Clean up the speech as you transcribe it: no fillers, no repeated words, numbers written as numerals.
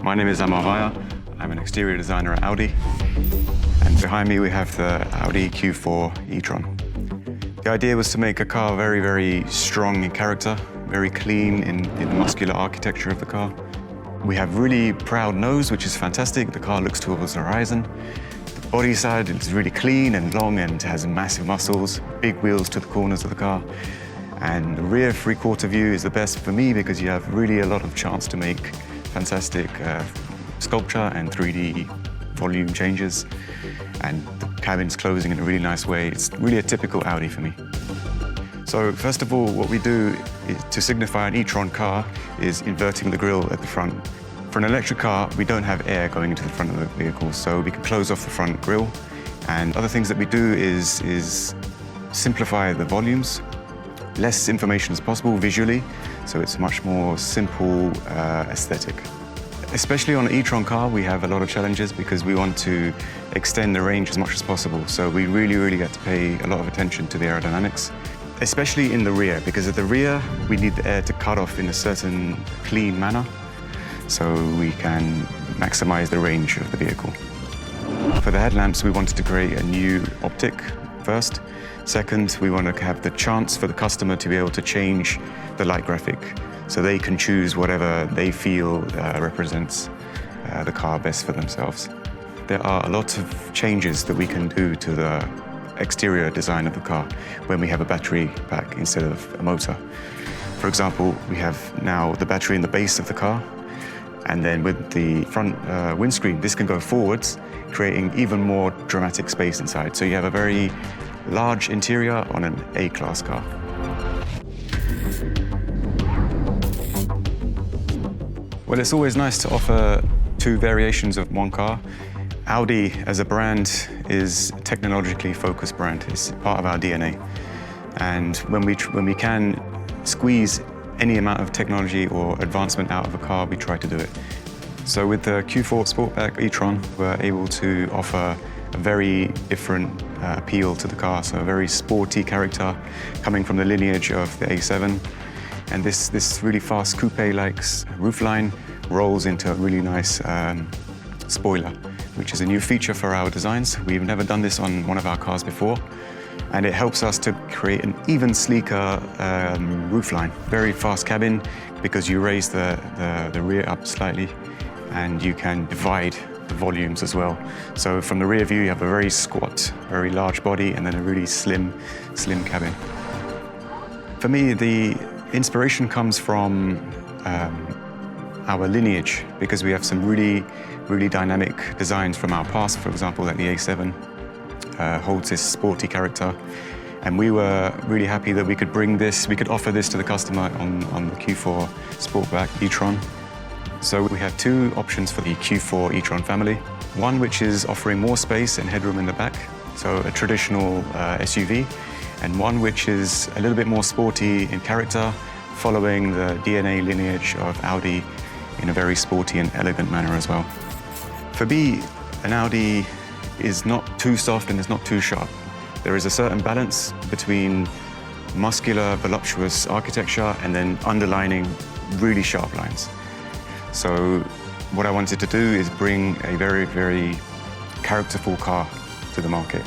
My name is Amar. I'm an exterior designer at Audi. And behind me we have the Audi Q4 e-tron. The idea was to make a car very, very strong in character, very clean in the muscular architecture of the car. We have really proud nose, which is fantastic. The car looks towards the horizon. The body side is really clean and long and has massive muscles, big wheels to the corners of the car. And the rear three-quarter view is the best for me because you have really a lot of chance to make fantastic sculpture and 3D volume changes. And the cabin's closing in a really nice way. It's really a typical Audi for me. So first of all, what we do to signify an e-tron car is inverting the grille at the front. For an electric car, we don't have air going into the front of the vehicle, so we can close off the front grille. And other things that we do is simplify the volumes, less information as possible visually, so it's much more simple aesthetic. Especially on an e-tron car, we have a lot of challenges because we want to extend the range as much as possible. So we really get to pay a lot of attention to the aerodynamics, especially in the rear, because at the rear, we need the air to cut off in a certain clean manner so we can maximize the range of the vehicle. For the headlamps, we wanted to create a new optic first. Second, we want to have the chance for the customer to be able to change the light graphic so they can choose whatever they feel represents the car best for themselves. There are a lot of changes that we can do to the exterior design of the car when we have a battery pack instead of a motor. For example, we have now the battery in the base of the car, and then with the front windscreen, this can go forwards, creating even more dramatic space inside. So you have a very large interior on an A-class car. Well, it's always nice to offer two variations of one car. Audi as a brand is a technologically focused brand. It's part of our DNA. And when we can squeeze any amount of technology or advancement out of a car, we try to do it. So with the Q4 Sportback e-tron, we're able to offer a very different appeal to the car, so a very sporty character coming from the lineage of the A7. And this really fast coupe-like roofline rolls into a really nice spoiler, which is a new feature for our designs. We've never done this on one of our cars before, and it helps us to create an even sleeker roofline. Very fast cabin because you raise the rear up slightly and you can divide the volumes as well. So from the rear view, you have a very squat, very large body and then a really slim cabin. For me, the inspiration comes from our lineage because we have some really dynamic designs from our past. For example, like the A7 holds this sporty character, and we were really happy that we could offer this to the customer on the Q4 Sportback e-tron. So we have two options for the Q4 e-tron family. One which is offering more space and headroom in the back, so a traditional SUV, and one which is a little bit more sporty in character, following the DNA lineage of Audi in a very sporty and elegant manner as well. For me, an Audi is not too soft and it's not too sharp. There is a certain balance between muscular, voluptuous architecture and then underlining really sharp lines. So what I wanted to do is bring a very characterful car to the market.